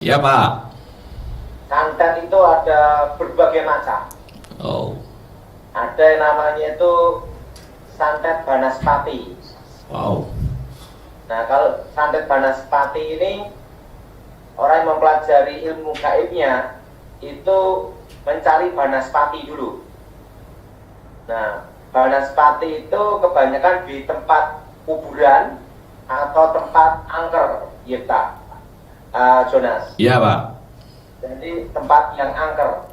Ya Pak. Santet itu ada berbagai macam. Oh, Ada yang namanya itu santet Banaspati. wow. Nah, kalau santet Banaspati ini orang yang mempelajari ilmu gaibnya itu mencari Banaspati dulu. Nah, Banaspati itu kebanyakan di tempat kuburan atau tempat angker, Yipta, Jonas. Iya Pak. Jadi tempat yang angker.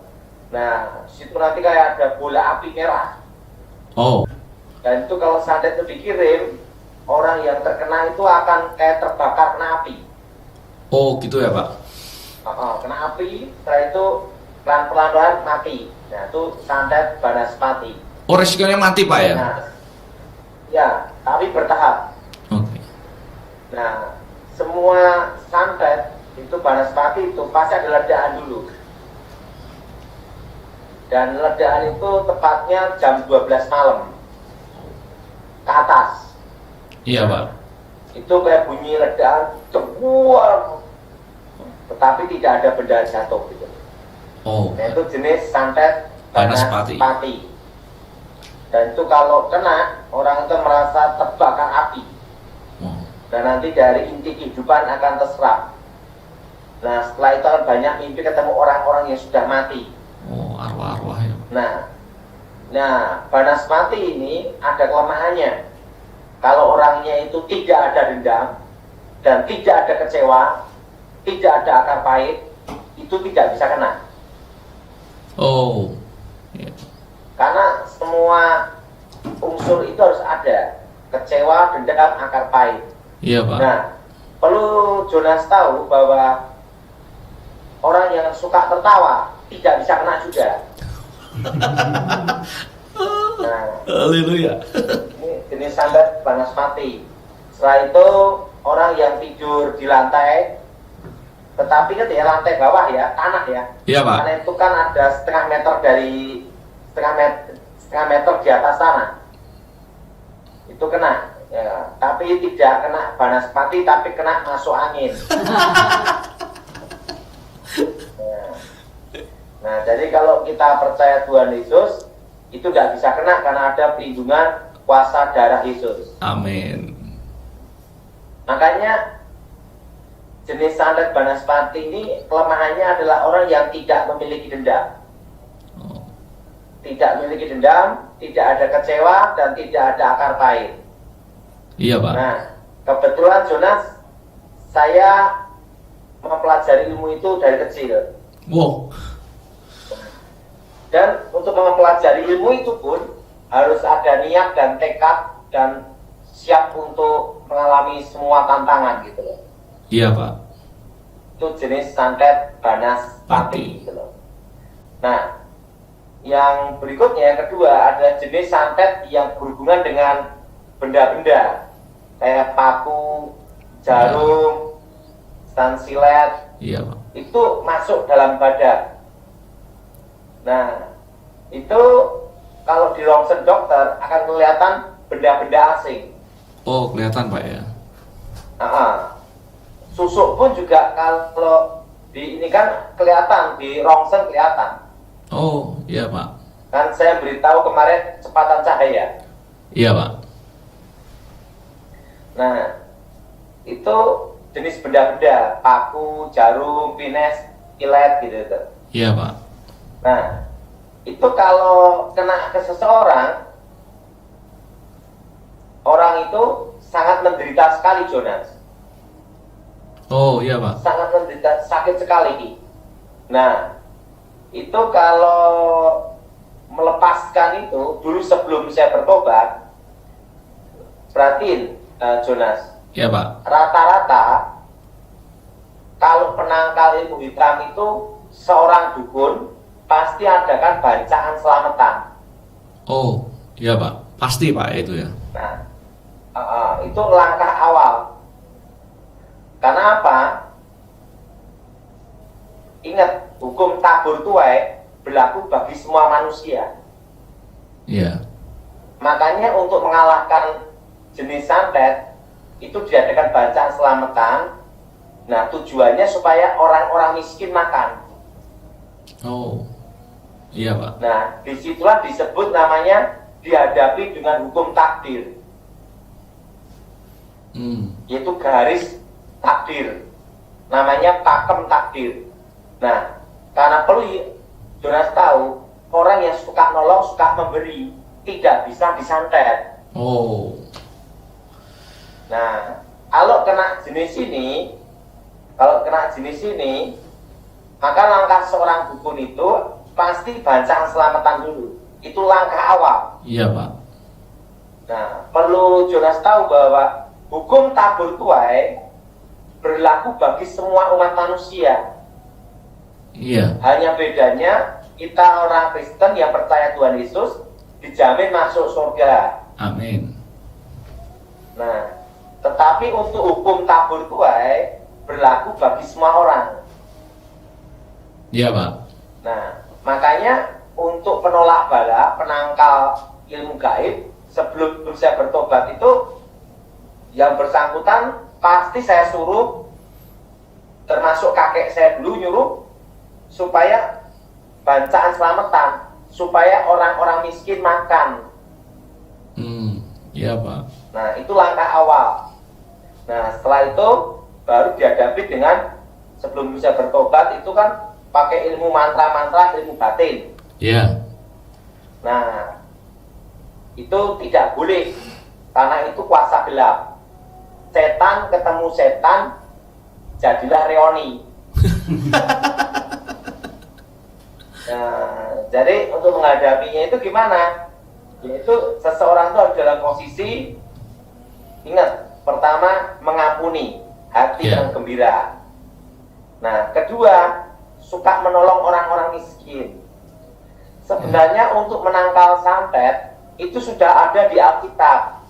Nah, situ nanti kayak ada bola api merah. Oh, Dan itu kalau santet itu dikirim, orang yang terkena itu akan kayak terbakar kena api. oh gitu ya Pak. Kena api, setelah itu pelan-pelan mati. Nah, itu santet Banaspati. Oh, resikonya mati Pak ya? Nah, ya, tapi bertahap. Oke. Nah, semua santet itu Banaspati itu pasti ada ledakan dulu. Dan ledakan itu tepatnya jam 12 malam ke atas. Iya Pak. Itu kayak bunyi ledakan cebuar, tetapi tidak ada benda jatuh gitu. Oh, Nah, itu jenis santet Banaspati. Banaspati. Dan itu kalau kena, orang itu merasa terbakar api. Oh, Dan nanti dari inti kehidupan akan terserap. Nah, setelah itu akan banyak mimpi ketemu orang-orang yang sudah mati. oh arwah-arwah ya. Nah, Banaspati ini ada kelemahannya. Kalau orangnya itu tidak ada dendam dan tidak ada kecewa, tidak ada akar pahit, itu tidak bisa kena. Oh, iya. Karena semua unsur itu harus ada. Kecewa, dendam, akar pahit. Iya Pak. Nah, perlu Jonas tahu bahwa orang yang suka tertawa tidak bisa kena juga. Nah, Haleluya. ini jenis santet Banaspati. Setelah itu orang yang tidur di lantai, tetapi kan ya lantai bawah ya, tanah ya. Iya Pak. Karena itu kan ada setengah meter di atas tanah. Itu kena. Ya, tapi tidak kena Banaspati, tapi kena masuk angin. Nah, jadi kalau kita percaya Tuhan Yesus, itu tidak bisa kena karena ada perlindungan kuasa darah Yesus. Amin. Makanya jenis santet Banaspati ini kelemahannya adalah orang yang tidak memiliki dendam. Oh, Tidak memiliki dendam, tidak ada kecewa, dan tidak ada akar pahit. iya Pak. Nah, kebetulan Jonas, saya mempelajari ilmu itu dari kecil. Wow. Dan untuk mempelajari ilmu itu pun harus ada niat dan tekad dan siap untuk mengalami semua tantangan gitu loh. Iya Pak. Itu jenis santet Banaspati gitu loh. Nah, yang berikutnya yang kedua ada jenis santet yang berhubungan dengan benda-benda kayak paku, jarum, stansilet, Iya Pak. itu masuk dalam badan. Nah, itu kalau di rongsen dokter akan kelihatan benda-benda asing. Oh, kelihatan Pak ya. Susuk pun juga kalau di ini kan kelihatan, di rongsen kelihatan. Oh, iya Pak. Kan saya beritahu kemarin kecepatan cahaya. Iya Pak. Nah, itu jenis benda-benda, paku, jarum, pines, kilet gitu. Iya Pak. Nah, itu kalau kena ke seseorang, orang itu sangat menderita sekali, Jonas. Oh, iya Pak. Sangat menderita, sakit sekali. Nah, itu kalau melepaskan itu, dulu sebelum saya bertobat, perhatiin, Jonas, Iya Pak. rata-rata kalau penangkal ilmu hitam itu seorang dukun pasti adakan bacaan selamatan. Oh, iya Pak. Pasti Pak itu ya. Nah, itu langkah awal. Karena apa? Ingat, hukum tabur tuai berlaku bagi semua manusia. Iya. Makanya untuk mengalahkan jenis santet itu diadakan bacaan selamatan Nah, tujuannya supaya orang-orang miskin makan. Oh, iya Pak. Nah, disitulah disebut namanya dihadapi dengan hukum takdir, yaitu garis takdir, namanya pakem takdir. Nah, karena perlu Jonas tahu, orang yang suka nolong, suka memberi, tidak bisa disantet. Oh, Nah, kalau kena jenis ini, maka langkah seorang dukun itu pasti bancaan selamatan dulu. Itu langkah awal. iya Pak. Nah, perlu Jonas tahu bahwa hukum tabur tuai berlaku bagi semua umat manusia. Iya. Hanya bedanya kita orang Kristen yang percaya Tuhan Yesus dijamin masuk surga. Amin. Nah, tetapi untuk hukum tabur tuai berlaku bagi semua orang. Iya Pak. Nah, makanya untuk penolak bala, penangkal ilmu gaib sebelum berusaha bertobat itu yang bersangkutan pasti saya suruh, termasuk kakek saya dulu nyuruh supaya bancaan selamatan, supaya orang-orang miskin makan. Iya Pak. Nah, itu langkah awal. Nah, setelah itu baru dihadapi dengan sebelum bisa bertobat itu kan pakai ilmu mantra-mantra, ilmu batin. Iya. Nah, itu tidak boleh karena itu kuasa gelap. Setan ketemu setan, jadilah reoni. Nah, jadi untuk menghadapinya itu gimana? Yaitu seseorang itu harus dalam posisi, ingat, pertama mengampuni, hati yang gembira. Nah, kedua, suka menolong orang-orang miskin. Sebenarnya untuk menangkal santet itu sudah ada di Alkitab.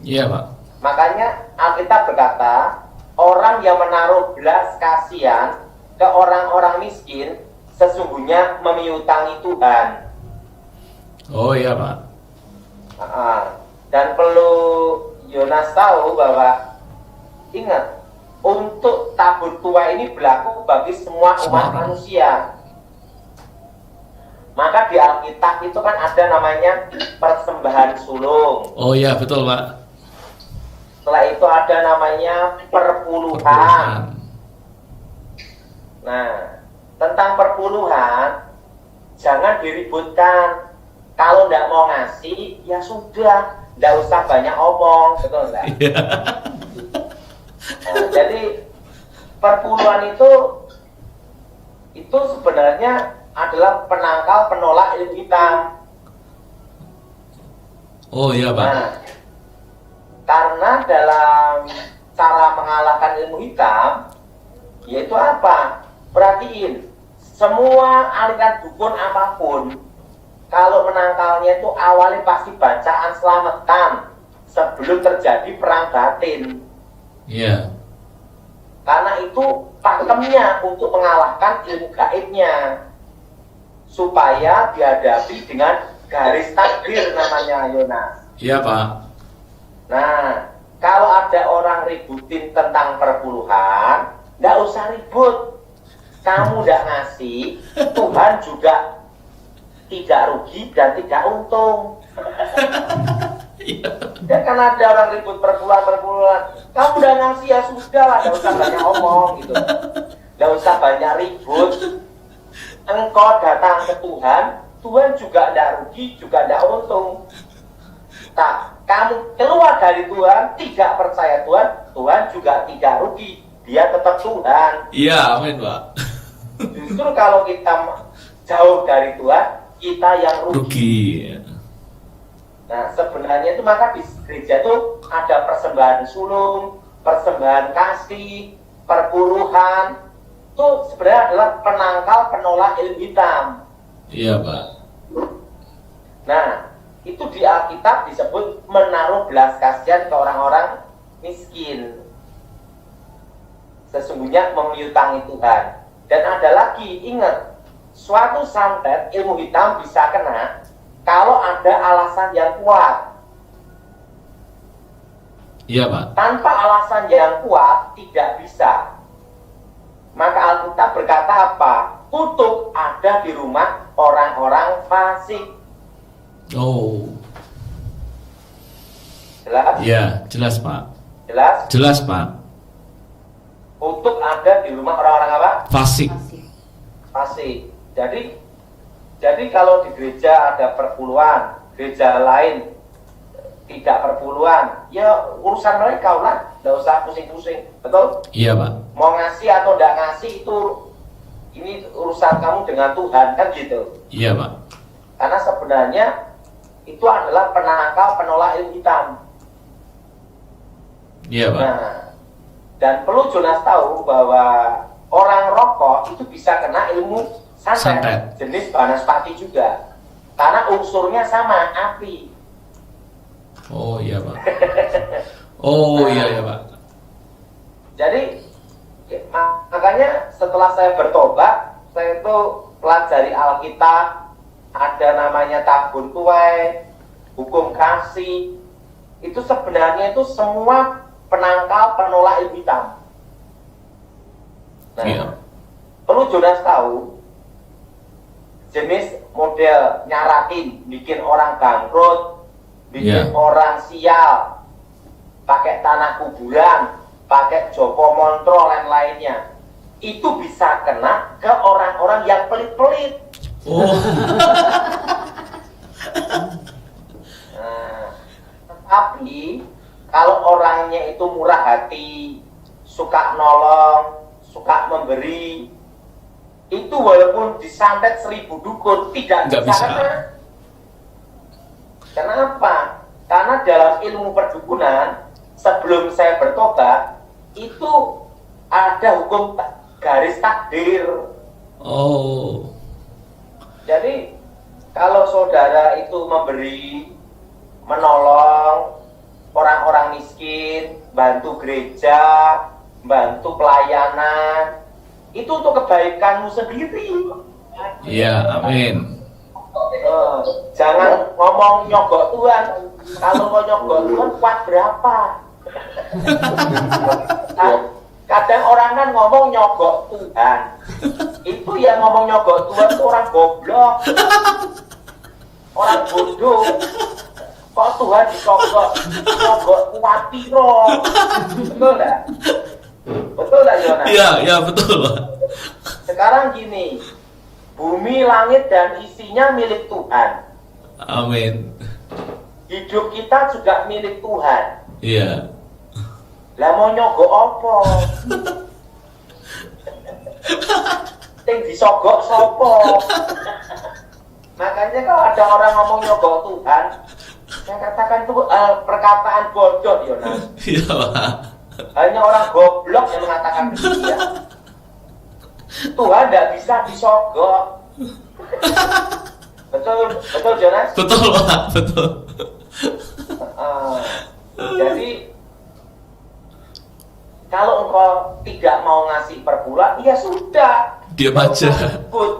Iya Pak. Makanya Alkitab berkata, orang yang menaruh belas kasihan ke orang-orang miskin sesungguhnya memiutangi Tuhan. Oh iya Pak. Dan perlu Yonas tahu bahwa ingat, untuk tabur tua ini berlaku bagi semua umat manusia. Maka di Alkitab itu kan ada namanya persembahan sulung. Oh iya betul Pak. Setelah itu ada namanya perpuluhan. Nah, tentang perpuluhan jangan diributkan. Kalau tidak mau ngasih, ya sudah, tidak usah banyak omong, betul enggak? Nah, jadi perpuluhan itu sebenarnya adalah penangkal penolak ilmu hitam. Oh iya Pak. Nah, karena dalam cara mengalahkan ilmu hitam, yaitu apa? Perhatiin, semua aliran dukun apapun, kalau menangkalnya itu awalnya pasti bacaan selamatan sebelum terjadi perang batin. Iya. Karena itu pakemnya untuk mengalahkan ilmu gaibnya, supaya dihadapi dengan garis takdir namanya Yonas. Iya Pak. Nah, kalau ada orang ributin tentang perpuluhan, nggak usah ribut. Kamu nggak ngasih, Tuhan juga tidak rugi dan tidak untung. Ya kan ada orang ribut perpuluhan. Kamu udah ngasih ya sudah lah, nggak usah banyak omong gitu. Nggak usah banyak ribut. Engkau datang ke Tuhan, Tuhan juga tidak rugi, juga tidak untung. Tak, kamu keluar dari Tuhan, tidak percaya Tuhan, Tuhan juga tidak rugi. Dia tetap Tuhan. Iya, amin Pak. Justru kalau kita jauh dari Tuhan, kita yang rugi. Nah, sebenarnya itu maka di gereja itu ada persembahan sulung, persembahan kasih, perpuluhan. Itu sebenarnya adalah penangkal penolak ilmu hitam. Iya Pak. Nah, itu di Alkitab disebut menaruh belas kasihan ke orang-orang miskin. Sesungguhnya memiutangi Tuhan. Dan ada lagi, ingat, suatu santet ilmu hitam bisa kena kalau ada alasan yang kuat. Iya Pak. Tanpa alasan yang kuat tidak bisa. Maka Alkitab berkata apa? Kutuk ada di rumah orang-orang fasik. Oh. Jelas? Iya, jelas Pak. Jelas? Jelas Pak. Kutuk ada di rumah orang-orang apa? Fasik. Fasik. Jadi kalau di gereja ada perpuluhan, gereja lain tidak perpuluhan, ya urusan mereka lah, nggak usah pusing-pusing, betul? Iya Pak. Mau ngasih atau nggak ngasih itu, ini urusan kamu dengan Tuhan, kan gitu. Iya Pak. Karena sebenarnya itu adalah penangkal penolak ilmu hitam. Iya Pak. Nah, dan perlu Jonas tahu bahwa orang rokok itu bisa kena ilmu santet, jenis banaspati juga, karena unsurnya sama, api. Oh iya Pak. Oh iya Pak. Jadi makanya setelah saya bertobat, saya itu pelajari Alkitab, ada namanya tabun tuai, hukum kasih, itu sebenarnya itu semua penangkal penolak ilmu hitam. Nah, Iya. perlu Jonas tahu, jenis model nyaratin, bikin orang bangkrut, bikin Iya. orang sial, pakai tanah kuburan, pakai Joko Montro dan lainnya, itu bisa kena ke orang-orang yang pelit-pelit. Oh. Nah, tapi kalau orangnya itu murah hati, suka nolong, suka memberi, itu walaupun disantet 1000 dukun tidak Nggak bisa bisa. kena. Kenapa? Karena dalam ilmu perdukunan, sebelum saya bertobat, itu ada hukum garis takdir. Oh. Jadi kalau saudara itu memberi, menolong orang-orang miskin, bantu gereja, bantu pelayanan, itu untuk kebaikanmu sendiri. Iya, amin. Jangan ngomong nyogok Tuhan. Kalau mau nyogok Tuhan kuat berapa? Kadang orang kan ngomong nyogok Tuhan. Itu yang ngomong nyogok Tuhan itu orang goblok, orang bodoh. Kok Tuhan disogok, nyogok kuat piro? Betul nggak? Betul nggak Yonas? Iya, iya betul Pak. Sekarang gini, bumi, langit, dan isinya milik Tuhan. Amin. Hidup kita juga milik Tuhan. Iya. Lah mau nyogok apa? Yang disogok sopo? Makanya kalau ada orang ngomong nyogok Tuhan, saya katakan itu perkataan bodoh, Yonas. Iya Pak. Hanya orang goblok yang mengatakan demikian. Tuhan tidak bisa disogok. Betul, betul Jonas? Betul Pak, betul. Jadi kalau engkau tidak mau ngasih per bulan, ya sudah. Diam aja. Ikut.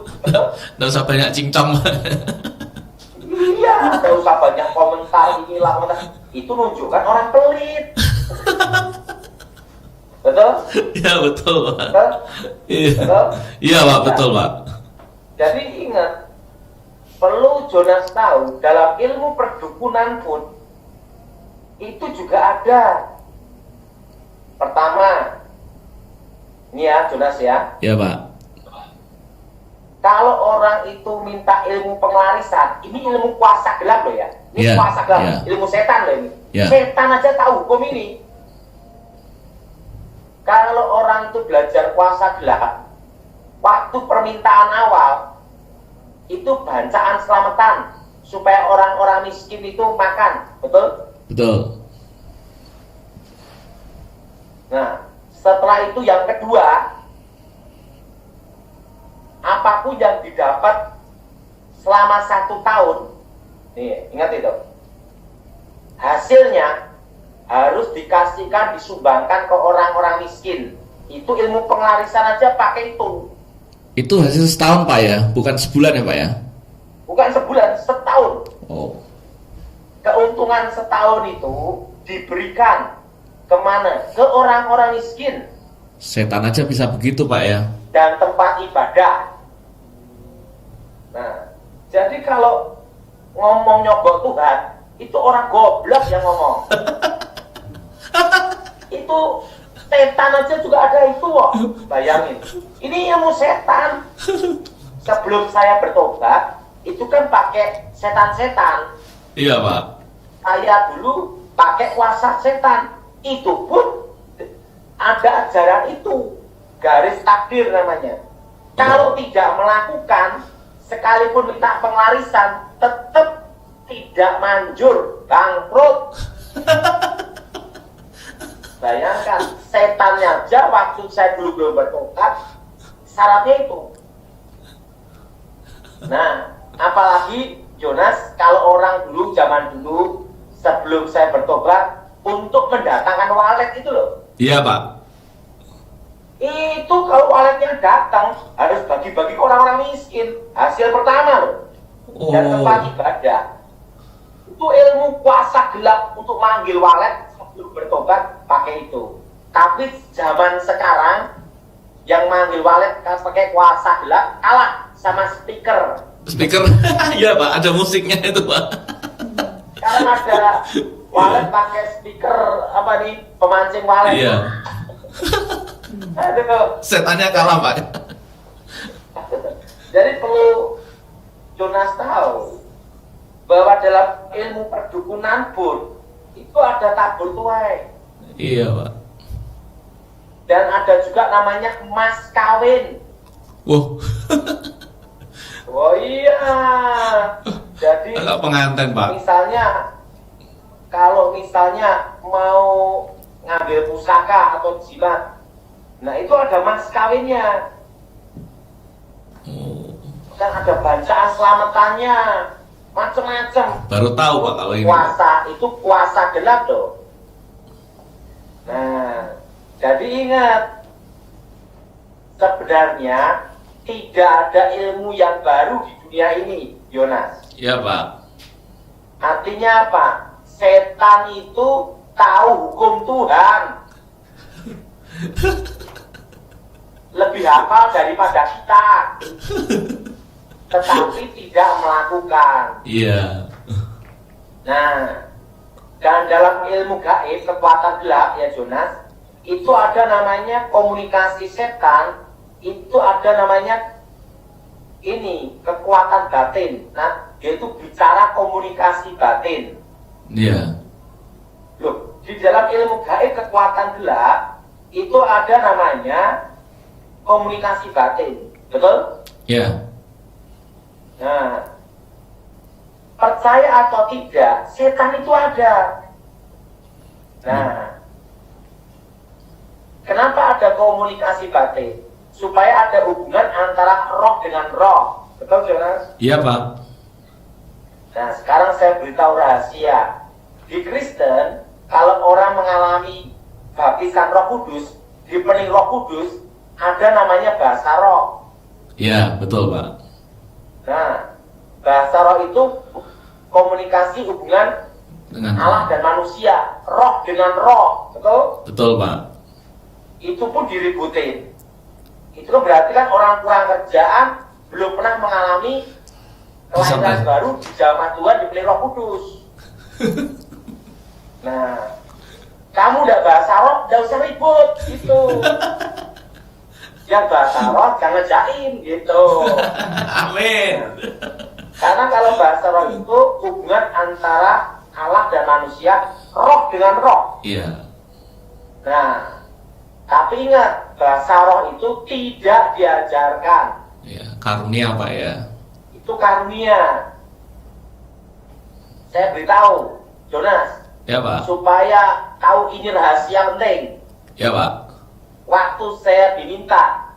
Nggak usah banyak cincang. Iya, tidak usah banyak komentar inilah komentar. Itu menunjukkan orang pelit. Betul? Iya betul Pak. Betul? Iya. Betul? Iya Pak, betul Pak. Jadi ingat, perlu Jonas tahu, dalam ilmu perdukunan pun itu juga ada. Pertama, ini ya Jonas ya, Iya Pak. kalau orang itu minta ilmu penglarisan, ini ilmu kuasa gelap loh ya. Ini Iya, kuasa gelap, iya. ilmu setan loh ini. Iya. Setan aja tahu hukum ini. Kalau orang itu belajar kuasa gelap, waktu permintaan awal, itu bancaan selamatan, supaya orang-orang miskin itu makan, betul? Betul. Nah, setelah itu yang kedua, apapun yang didapat selama 1 tahun, nih ingat itu, hasilnya harus dikasihkan, disumbangkan ke orang-orang miskin. Itu ilmu penglarisan aja pakai itu. Itu hasil setahun Pak ya, bukan sebulan ya Pak ya? Bukan sebulan, setahun. Oh. Keuntungan setahun itu diberikan Kemana? Ke orang-orang miskin Setan aja bisa begitu, Pak ya. dan tempat ibadah. Nah, jadi kalau ngomong nyogok Tuhan, itu orang goblok yang ngomong. Itu setan aja juga ada itu kok. Bayangin. Ini ilmu setan. Sebelum saya bertobat, itu kan pakai setan-setan. Iya, Pak. Saya dulu pakai kuasa setan. Itu pun ada ajaran itu. Garis takdir namanya. Kalau tidak melakukan, sekalipun minta penglarisan, tetap tidak manjur, bangkrut. Bayangkan, setannya aja waktu saya dulu belum bertobat, syaratnya itu. Nah, apalagi Jonas, kalau orang dulu, zaman dulu, sebelum saya bertobat, untuk mendatangkan walet itu loh. Iya, Pak. Itu kalau waletnya datang, harus bagi-bagi ke orang-orang miskin. Hasil pertama loh. Dan tempat ibadah. Itu ilmu kuasa gelap untuk manggil walet sebelum bertobat, pakai itu. Tapi zaman sekarang, yang manggil walet kan pakai kuasa gelap, kalah sama speaker. Speaker. Iya, Pak, ada musiknya itu, Pak. Sekarang ada walet pakai speaker, apa nih, pemancing walet. Iya. Aduh. Setannya kalah, Pak. Jadi perlu Jonas tahu bahwa dalam ilmu perdukunan pun itu ada tabur tuai. Iya, Pak. Dan ada juga namanya mas kawin. Wow. Oh iya. Jadi Agak pengantin, Pak. kalau misalnya mau ngambil pusaka atau jimat, nah itu ada mas kawinnya. Kan ada bacaan selamatannya, macam-macam. Baru tahu, Pak, kalau ini. Puasa itu puasa gelap loh. Nah, jadi ingat, sebenarnya tidak ada ilmu yang baru di dunia ini, Yonas. Iya, Pak. Artinya apa? Setan itu tahu hukum Tuhan. Lebih hafal daripada kita. Tetapi tidak melakukan. Iya. Nah, dan dalam ilmu gaib, kekuatan gelap ya Jonas, itu ada namanya komunikasi setan, itu ada namanya ini, kekuatan batin. Nah, dia itu bicara komunikasi batin. Iya. Loh, di dalam ilmu gaib kekuatan gelap, itu ada namanya komunikasi batin. Betul? Iya. Nah, percaya atau tidak, setan itu ada. Nah, kenapa ada komunikasi batin? Supaya ada hubungan antara roh dengan roh. Betul, Jonas? Iya, Pak. Nah, sekarang saya beritahu rahasia. Di Kristen, kalau orang mengalami baptisan Roh Kudus, dipenuhi Roh Kudus, ada namanya bahasa roh. Iya, betul, Pak. Nah, bahasa roh itu komunikasi hubungan Dengan Allah dan manusia, roh dengan roh, betul? Betul, Pak. Itu pun diributin. Itu kan berarti kan orang kurang kerjaan, belum pernah mengalami kelahiran baru di zaman Tuhan diberi Roh Kudus. Nah, kamu udah bahasa roh, udah usah ribut, gitu. Yang bahasa roh jangan jaim, gitu. Amin. Karena kalau bahasa roh itu hubungan antara Allah dan manusia, roh dengan roh. Iya. Nah, tapi ingat, bahasa roh itu tidak diajarkan. Iya, karunia, Pak ya. Itu karunia. Saya beritahu, Jonas, Ya, Pak. supaya tahu ini rahasia penting. Ya, Pak. Waktu saya diminta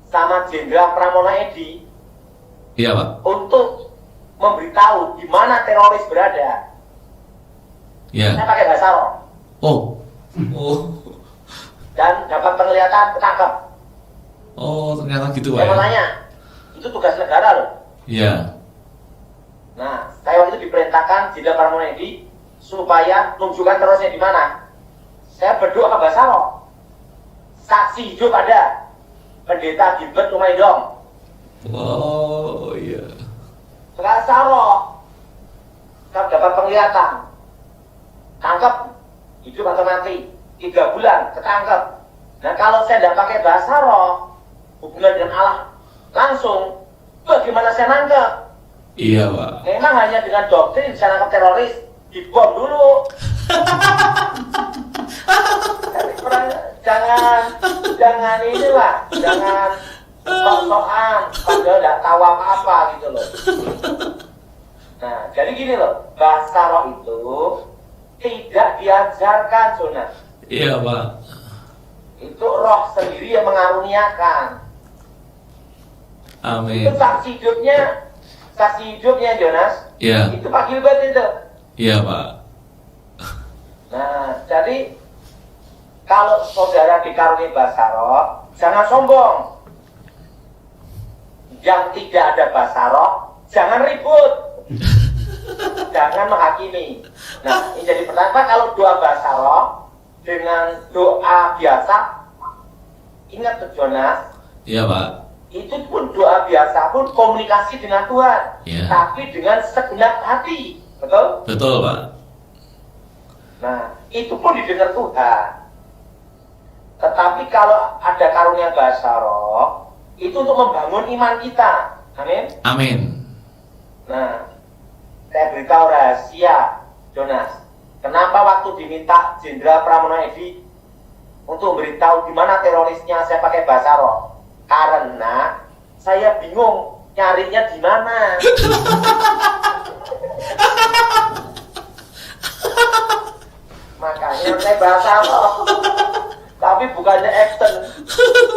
sama Jenderal Pramono Edi Iya, Pak. untuk memberitahu di mana teroris berada, Iya. saya pakai bahasa roh Oh. Oh. dan dapat penglihatan ketangkep. Oh, ternyata gitu, Pak Saya mau ya. tanya, itu tugas negara loh. Iya. Nah, saya waktu itu diperintahkan Jenderal Pramono Edi supaya menunjukkan teroristnya di mana. saya berdoa bahasa roh. Saksi hidup ada. Pendeta Gilbert Tumaidong. Oh iya. Bahasa roh. Saya dapat penglihatan. Tangkap. Hidup atau mati. 3 bulan. Ketangkep. Nah kalau saya tidak pakai bahasa roh, hubungan dengan Allah langsung, bagaimana saya nangkep? Iya Pak. Memang hanya dengan doktrin bisa nangkep teroris, dibom dulu. Tapi jangan inilah, jangan sok-sokan, padahal tidak tahu apa-apa gitu loh. Nah, jadi gini loh, bahasa roh itu tidak diajarkan, Jonas. Iya Pak. Itu roh sendiri yang mengaruniakan. Amin. Itu saksi hidupnya Jonas. Iya. Itu Pak Gilbert itu. Iya Pak. Nah, jadi kalau saudara dikaruniai bahasa roh, jangan sombong. Yang tidak ada bahasa roh, jangan ribut. Jangan menghakimi. Nah, ini jadi pertanyaan, kalau doa bahasa roh dengan doa biasa, ingat tuh Jonas, Iya Pak. itu pun doa biasa pun komunikasi dengan Tuhan, Iya. tapi dengan segenap hati, betul? Betul Pak. Nah, itu pun didengar Tuhan. Tetapi kalau ada karunia bahasa roh, itu untuk membangun iman kita. Amin. Amin. Nah, saya beritahu rahasia, Jonas. Kenapa waktu diminta Jenderal Pramono Edi untuk memberitahu di mana terorisnya saya pakai bahasa roh? Karena saya bingung nyarinya di mana. Makanya saya bahasa roh. Tapi bukannya action,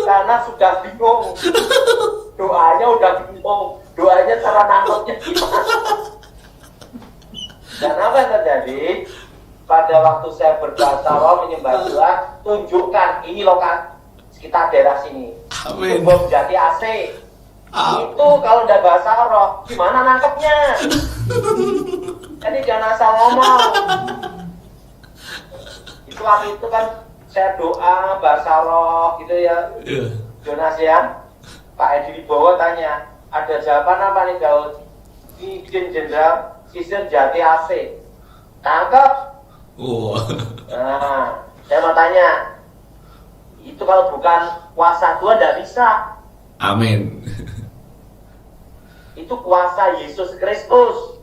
karena sudah bingung. Doanya udah bingung, doanya cara nangkepnya gimana. Dan apa yang terjadi? Pada waktu saya berbahasa roh menyembah Tuhan, tunjukkan ini loh kan, sekitar daerah sini. Amin. Bom Jati AC. Itu kalau udah bahasa roh, gimana nangkepnya? Jadi jangan asal ngomong. Itu waktu itu kan saya doa bahasa roh gitu ya. Iya. Jonas ya. Pak Edi Wibowo tanya, ada jawaban apa nih Daud? Izin Jenderal Sisir Jati AC. Tangkap. Wow. Nah, saya mau tanya, itu kalau bukan kuasa Tuhan tidak bisa. Amin. Itu kuasa Yesus Kristus.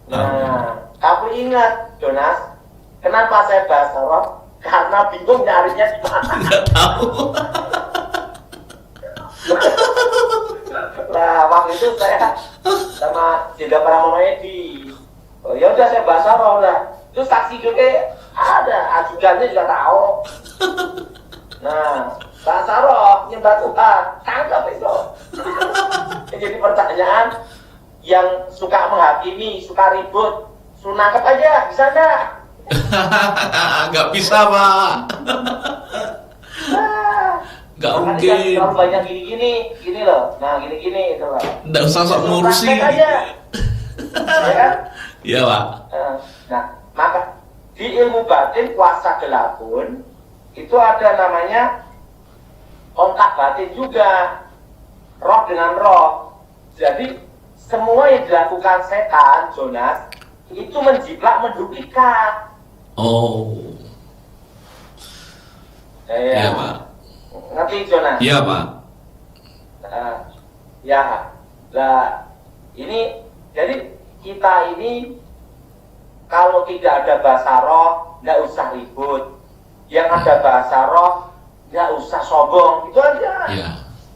Nah, kamu ingat, Jonas, kenapa saya bahasa roh? Karena bingung nyarinya di mana. Nggak tahu. Nah, waktu itu saya sama Jenderal Pramono Edi. Oh, ya udah saya bahasa roh lah. Terus saksi juga ada, ajudannya juga tahu. Nah, bahasa roh nyembah Tuhan, tangkap itu. Jadi pertanyaan, yang suka menghakimi, suka ribut, suruh nangkep aja, bisa enggak? Nggak bisa Pak. Nggak mungkin. Kalau banyak gini loh. Nah, gini itu loh. Nggak usah sok ngurusi. Praktek aja. Ya kan? Iya Pak. Nah, maka di ilmu batin kuasa gelapun itu ada namanya kontak batin juga, roh dengan roh. Jadi semua yang dilakukan setan, Jonas, itu menjiplak, menduplikat. Oh. Iya Pak. Ngerti Jonas? Iya Pak. Ya. Nah, ini jadi kita ini kalau tidak ada bahasa roh, nggak usah ribut. Yang ada bahasa roh, nggak usah sombong, itu aja. Iya.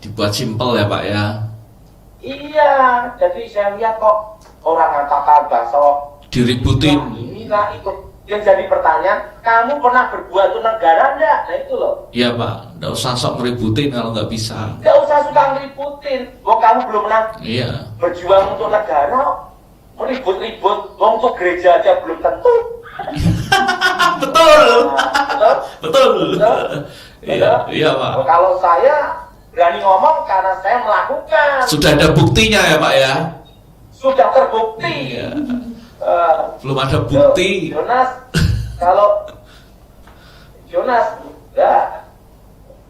Dibuat simpel ya Pak ya. Iya, jadi saya lihat kok orang ngatakan bahasa roh, Diributin. wah, inilah itu. Yang jadi pertanyaan, kamu pernah berbuat untuk negara enggak? Nah itu loh. Iya Pak. Nggak usah sok ngeributin kalau nggak bisa. Nggak usah suka ngeributin. Wah, kamu belum pernah Iya. berjuang untuk negara, ribut-ribut, untuk gereja aja belum tentu. Betul. Nah, Betul. Betul. Iya, iya Pak. Kalau saya berani ngomong karena saya melakukan. Sudah ada buktinya ya Pak ya. Sudah terbukti. Iya. Belum ada bukti. Jonas, kalau Jonas, ya,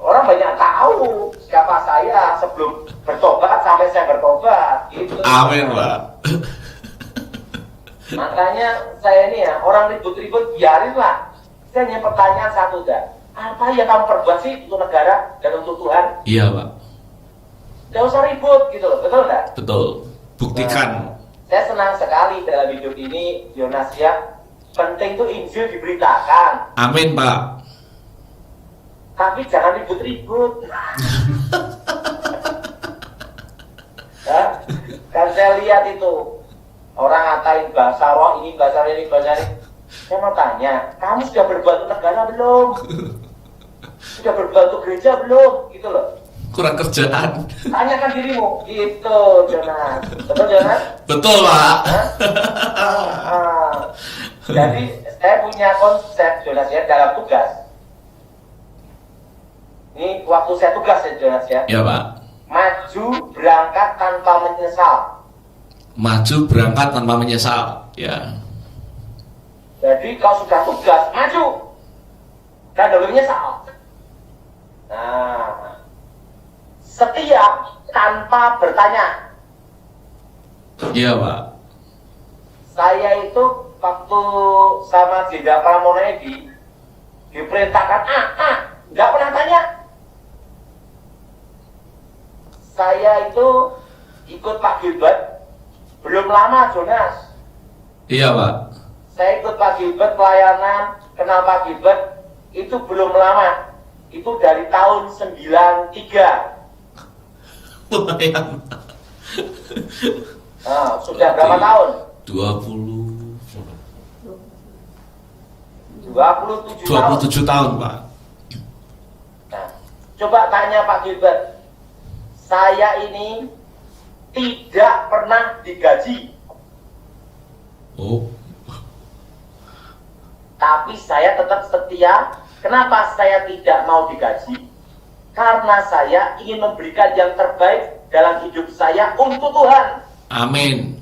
orang banyak tahu siapa saya sebelum bertobat sampai saya bertobat. Gitu. Amin, Pak. Makanya saya ini ya, orang ribut-ribut biarinlah. Saya hanya pertanyaan satu dah. Apa yang kamu perbuat sih untuk negara dan untuk Tuhan? Iya, Pak. Gak usah ribut gitu loh, betul nggak? Betul. Buktikan. Nah, saya senang sekali dalam hidup ini, Jonas ya. Penting tuh Injil diberitakan. Amin, Pak. Tapi jangan ribut-ribut. Ya, kan saya lihat itu orang ngatain bahasa roh ini, bahasa ini, bahasa ini. Saya mau tanya, kamu sudah berbuat untuk negara belum? Sudah berbuat untuk gereja belum? Gitu loh. Kurang kerjaan. Tanyakan dirimu. Gitu, Jonas. Betul, Jonas? Betul, Pak. Jadi saya punya konsep, Jonas ya, dalam tugas. Ini waktu saya tugas ya, Jonas ya. Ya, Pak. Maju berangkat tanpa menyesal. Maju berangkat tanpa menyesal. Ya. Jadi kalau sudah tugas, maju. Dan belum menyesal. Nah, setia tanpa bertanya. Iya, Pak. Saya itu waktu sama Jenderal Pramono Edi diperintahkan nggak pernah tanya. Saya itu ikut Pak Gilbert belum lama, Jonas. Iya, Pak. Saya ikut Pak Gilbert pelayanan, kenal Pak Gilbert itu belum lama. Itu dari tahun 93. Lumayan. Nah, sudah berapa tahun? 27 tahun, Pak. Nah, coba tanya Pak Gilbert. Saya ini tidak pernah digaji. Oh. Tapi saya tetap setia. Kenapa saya tidak mau digaji? Karena saya ingin memberikan yang terbaik dalam hidup saya untuk Tuhan. Amin.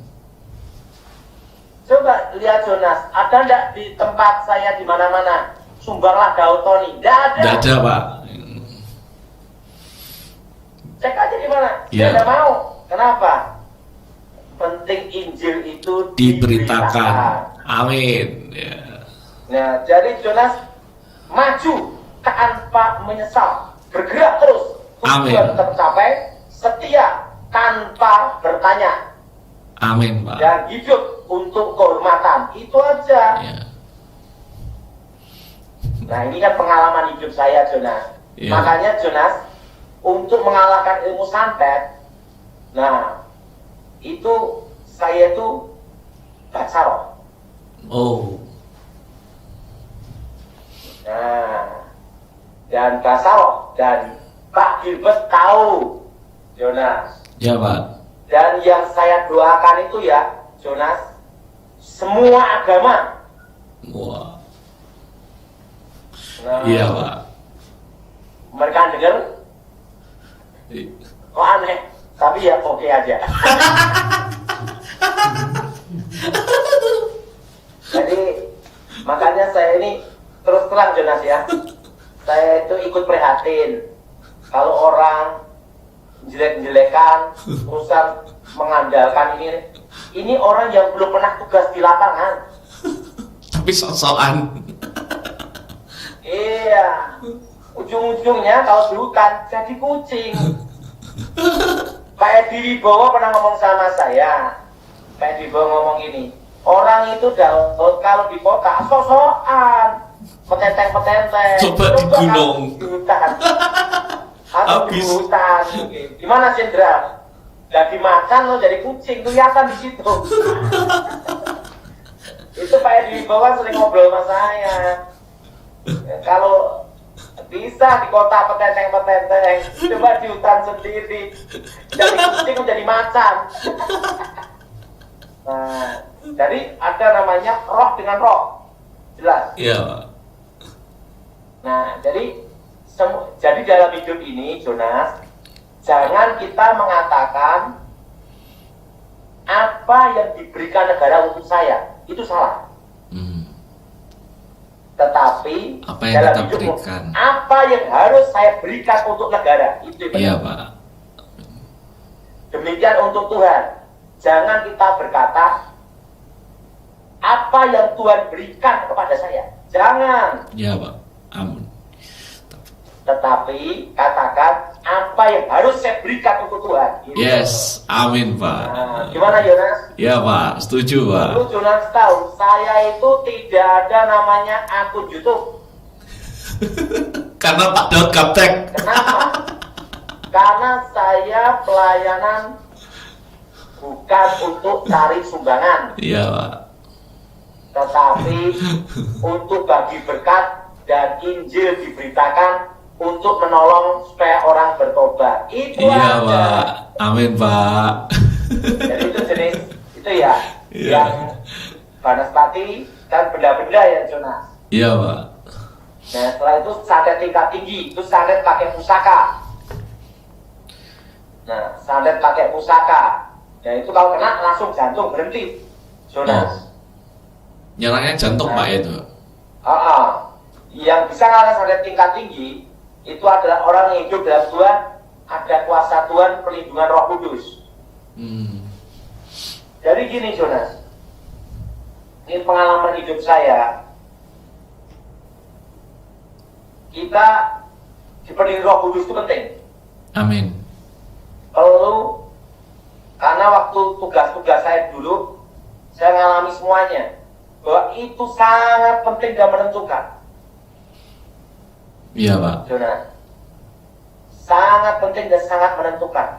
Coba lihat Jonas, ada enggak di tempat saya di mana-mana sumbanglah Daud Tony? Enggak ada. Tidak ada, Pak. Cek aja di mana. Ya. Saya tidak mau. Kenapa? Penting Injil itu Diberitakan. Amin. Ya. Nah, jadi Jonas maju tanpa menyesal, bergerak terus, Amin. tujuan tercapai, setia tanpa bertanya, Amin, Pak. dan hidup untuk kehormatan. Itu aja. Ya. Nah, ini kan pengalaman hidup saya, Jonas. Ya. Makanya Jonas, untuk mengalahkan ilmu santet, nah itu saya itu baca roh. Oh. Nah, dan Basaro dan Pak Gilbert tahu, Jonas. Ya, Pak. Dan yang saya doakan itu ya, Jonas, semua agama. Wah. Nah, Iya, Pak. mereka dengar, kok aneh, tapi ya oke aja. Jadi makanya saya ini terus terang, Jonas ya, saya itu ikut prihatin kalau orang jelek-jelekan, urusan mengandalkan ini orang yang belum pernah tugas di lapangan. Tapi sok-sokan. Iya, ujung-ujungnya kalau di hutan jadi kucing. Pak Edi Wibowo pernah ngomong sama saya. Pak Edi Wibowo ngomong gini, orang itu kalau di kota sok-sokan, petenteng-petenteng. Coba di gunung. Di hutan. Atau di hutan. Gimana Sindra? Gak dimakan lo jadi kucing, kelihatan di situ. Itu Pak Edi Wibowo sering ngobrol sama saya. Kalau bisa di kota petenteng-petenteng, coba di hutan sendiri, jadi kucing menjadi macan. Nah, jadi ada namanya roh dengan roh, jelas. Iya. Nah, jadi dalam hidup ini, Jonas, jangan kita mengatakan apa yang diberikan negara untuk saya itu salah. Tetapi Apa yang dalam kita hidupmu, berikan. apa yang harus saya berikan untuk negara? Itu yang Iya, penting. Pak. Demikian untuk Tuhan. Jangan kita berkata, apa yang Tuhan berikan kepada saya. Jangan. Iya, Pak. Amin. Tetapi katakan, apa yang harus saya berikan untuk Tuhan. Gitu. Yes, amin, Pak. Nah, gimana Yonas? Iya, Pak. Setuju, Pak. Lu Jonas tahu, saya itu tidak ada namanya akun YouTube. Karena Pak Daud gaptek. Kenapa? Karena saya pelayanan bukan untuk cari sumbangan, Iya, Pak. tetapi untuk bagi berkat dan Injil diberitakan untuk menolong supaya orang bertobat. Itu Iya, aja. Pak. Amin, Pak. Jadi itu jenis itu ya, Iya. yang banaspati dan benda-benda ya Jonas. Iya, Pak. Nah setelah itu santet tingkat tinggi, itu santet pakai pusaka. Nah santet pakai pusaka, nah itu kalau kena langsung jantung berhenti, Jonas. Nyerangnya jantung, Pak, itu. Yang bisa ngalahkan santet tingkat tinggi itu adalah orang yang hidup dalam Tuhan, ada kuasa Tuhan, perlindungan Roh Kudus. Jadi gini Jonas, ini pengalaman hidup saya. Kita dipenuhi Roh Kudus itu penting. Amin. Perlu, karena waktu tugas-tugas saya dulu, saya ngalami semuanya, bahwa itu sangat penting dan menentukan. Iya, Pak. Jonas, sangat penting dan sangat menentukan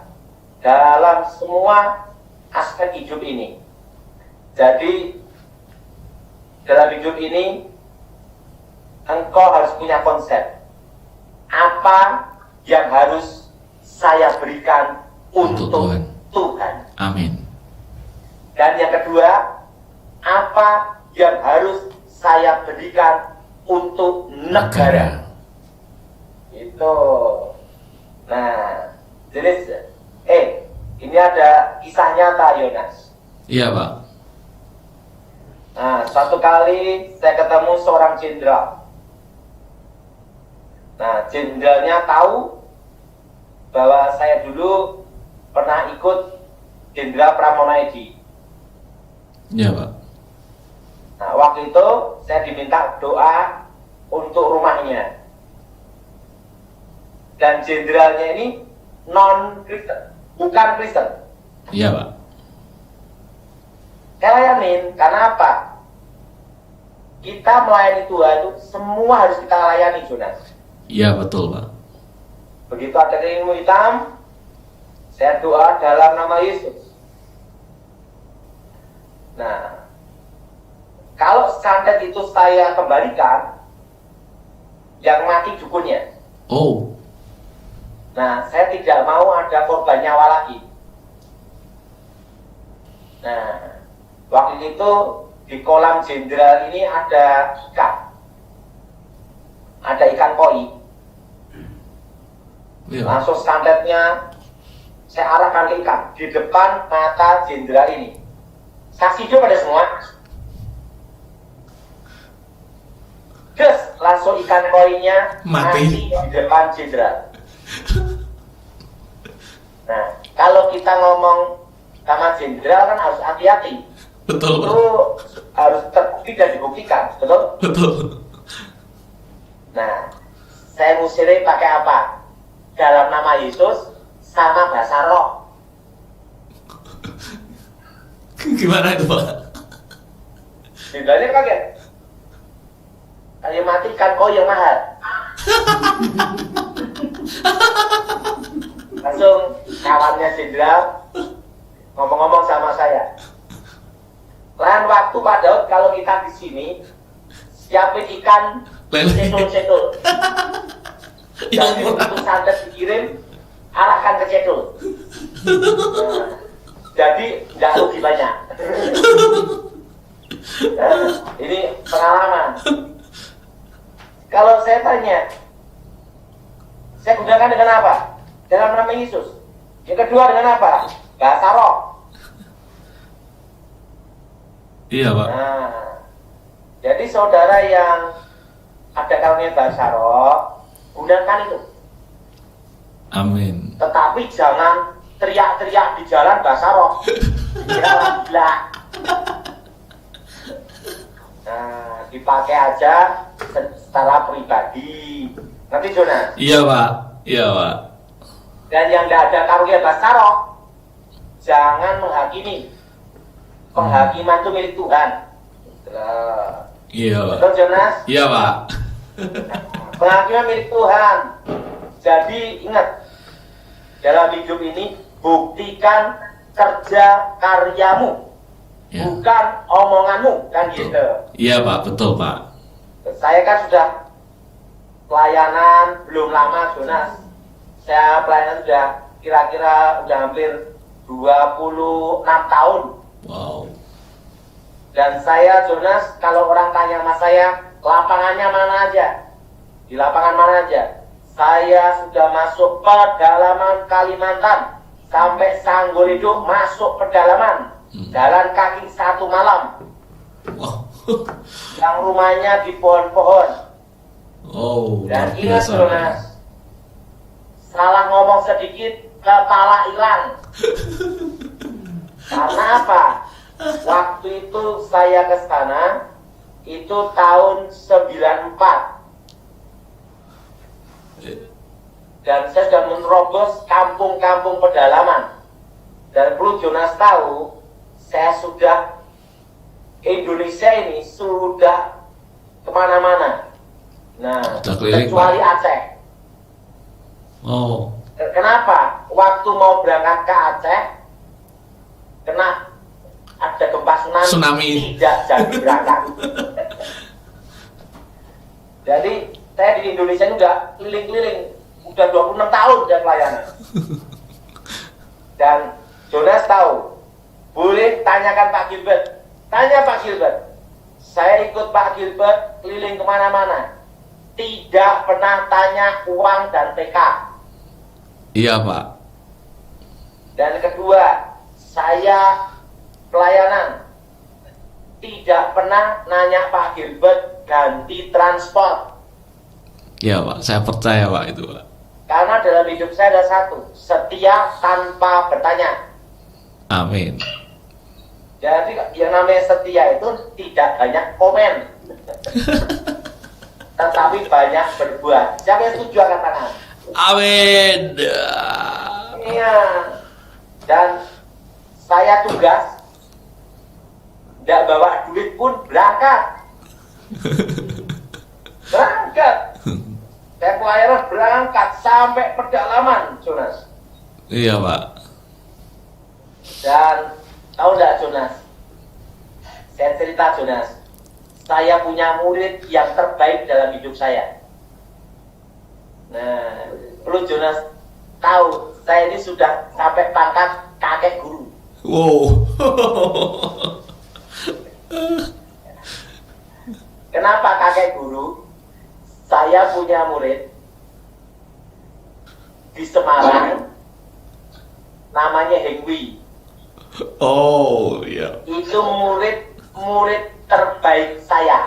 dalam semua aspek hidup ini. Jadi dalam hidup ini engkau harus punya konsep apa yang harus saya berikan Untuk untuk Tuhan. Tuhan. Amin. Dan yang kedua, apa yang harus saya berikan untuk negara. Itu. Nah, jenis ini ada kisah nyata Yonas. Iya, Pak. Nah, suatu kali saya ketemu seorang jenderal. Nah, jenderalnya tahu bahwa saya dulu pernah ikut Jenderal Pramono Edi. Iya, Pak. Nah, waktu itu saya diminta doa untuk rumahnya. Dan jenderalnya ini non-Kristen, bukan Kristen. Iya, Pak. Saya layanin, karena apa? Kita melayani Tuhan itu semua harus kita layani, Jonas. Iya, betul, Pak. Begitu ada ilmu hitam, saya doa dalam nama Yesus. Nah, kalau santet itu saya kembalikan, yang mati dukunnya. Oh, Nah, saya tidak mau ada korban nyawa lagi. Nah, waktu itu di kolam jenderal ini ada ikan. Ada ikan koi. iya, Pak. Langsung santetnya saya arahkan ke ikan di depan mata jenderal ini. Saksi hidup ada semua. Terus langsung ikan koinya Mati. di depan jenderal. Nah, kalau kita ngomong sama jenderal kan harus hati-hati. Betul, Pak. Itu harus terbukti dan dibuktikan, betul? Betul. Nah, saya ngusirnya pakai apa? Dalam nama Yesus sama bahasa roh. Gimana itu, Pak? Jenderalnya kaget. Kayu mati kan kau yang mahal. Langsung kawannya jenderal ngomong-ngomong sama saya. Lain waktu Pak Daud kalau kita di sini siapin ikan cedul-cedul. Jadi untuk santet dikirim arahkan ke cedul. Nah, jadi nggak rugi banyak. Nah, ini pengalaman. Kalau saya tanya, saya gunakan dengan apa? Dalam nama Yesus. Yang kedua dengan apa? Bahasa roh. Iya, Pak. Nah, jadi saudara yang ada karunia bahasa roh, gunakan itu. Amin. Tetapi jangan teriak-teriak di jalan bahasa roh. Kira gila. Nah, dipakai aja secara pribadi. Nanti Jonas. Iya Pak. Iya Pak. Dan yang tidak ada karunia bahasa roh, jangan menghakimi. Penghakiman itu milik Tuhan. Iya Pak. Betul Jonas? Iya Pak. Penghakiman milik Tuhan. Jadi ingat, dalam hidup ini buktikan kerja karyamu, Ya. bukan omonganmu, kan gitu. Iya Pak, betul Pak. Saya kan sudah pelayanan belum lama Jonas. Saya pelayanan sudah kira-kira udah hampir 26 tahun. Wow. Dan saya Jonas, kalau orang tanya sama saya, lapangannya mana aja? Di lapangan mana aja? Saya sudah masuk pedalaman Kalimantan. Sampai Sanggol itu masuk pedalaman. Jalan kaki 1 malam. Wow. Yang rumahnya di pohon-pohon. Oh, luar Dan ingat biasa. Jonas, salah ngomong sedikit, kepala hilang. Karena apa? Waktu itu saya ke sana, itu tahun 94. Dan saya sudah menerobos kampung-kampung pedalaman. Dan perlu Jonas tahu, saya sudah Indonesia ini sudah kemana-mana. Nah, Sudah keliling, kecuali Pak. Aceh. Oh, Kenapa? Waktu mau berangkat ke Aceh, kena ada gempa Tsunami. tidak jadi berangkat. Jadi saya di Indonesia ini udah keliling-keliling, udah 26 tahun saya pelayanan. Dan Jonas tahu, boleh tanyakan Pak Gilbert. Tanya Pak Gilbert. Saya ikut Pak Gilbert keliling kemana-mana. Tidak pernah tanya uang dan TK. iya Pak. Dan kedua, saya pelayanan tidak pernah nanya Pak Gilbert ganti transport. Iya Pak, saya percaya Pak itu Pak. Karena dalam hidup saya ada satu, setia tanpa bertanya. Amin. Jadi yang namanya setia itu tidak banyak komen, tetapi banyak berbuat. Siapa yang setuju angkat tangan? Amin. Iya. Dan saya tugas, tidak bawa duit pun berangkat. Berangkat. Saya pelayanan berangkat sampai pedalaman, Jonas. Iya Pak. Dan tahu nggak Jonas? Saya cerita Jonas. Saya punya murid yang terbaik dalam hidup saya. Nah, perlu Jonas tahu, saya ini sudah sampai pangkat kakek guru. Wow. Kenapa kakek guru? Saya punya murid di Semarang, namanya Hengwi. Oh, iya. Itu murid terbaik saya.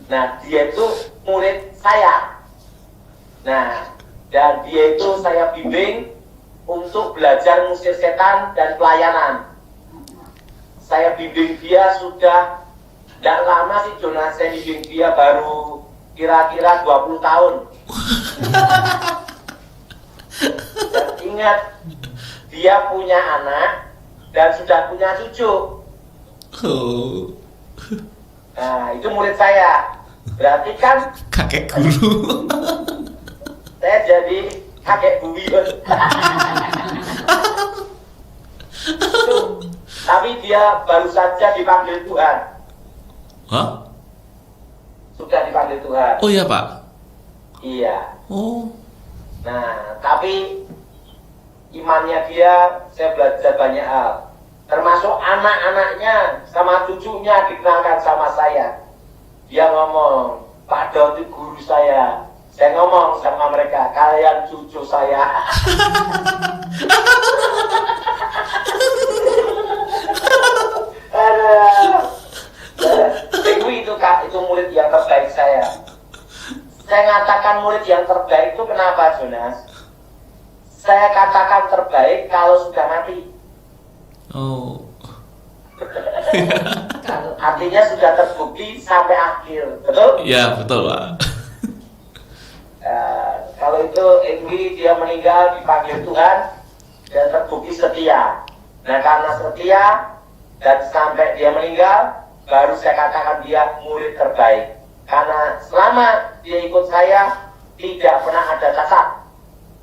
Nah, dia itu murid saya. Nah, dan dia itu saya bimbing untuk belajar ngusir setan dan pelayanan. Saya bimbing dia sudah tidak lama sih Jonas, saya bimbing dia baru kira-kira 20 tahun. Dan ingat, dia punya anak dan sudah punya cucu. Oh, Nah, itu murid saya. Berarti kan kakek guru. saya jadi kakek buyut. Tapi dia baru saja dipanggil Tuhan. Hah? Sudah dipanggil Tuhan. Oh iya Pak. Iya. Oh. Nah, tapi imannya dia, saya belajar banyak hal. Termasuk anak-anaknya sama cucunya dikenalkan sama saya. Dia ngomong, Pak Daud itu guru saya. Saya ngomong sama mereka, kalian cucu saya. Dewi itu Kak, itu murid yang terbaik saya. murid yang terbaik itu kenapa, Jonas? Saya katakan terbaik kalau sudah mati. Oh. Artinya sudah terbukti sampai akhir, betul? Ya, betul, Pak. Kalau itu Enggi dia meninggal dipanggil Tuhan dan terbukti setia. Nah, karena setia dan sampai dia meninggal, baru saya katakan dia murid terbaik. Karena selama dia ikut saya tidak pernah ada cacat.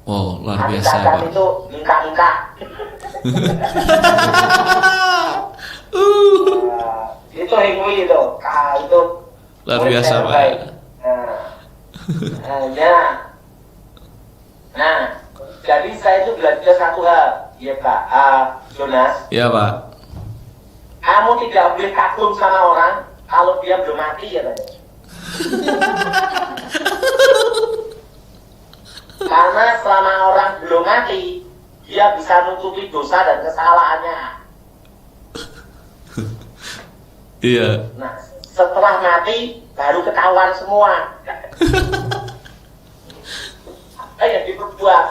Oh, luar Arti biasa, cacat Pak. itu minta-minta. Itu Hengwi itu, itu Luar murid biasa, saya Pak. terbaik. Nah, jadi saya itu belajar satu hal, ya Pak, Jonas. Ya, Pak. Kamu tidak boleh kagum sama orang kalau dia belum mati, ya Pak. Karena selama orang belum mati, dia bisa nutupi dosa dan kesalahannya. Iya. Nah, setelah mati baru ketahuan semua. Apa yang diperbuat.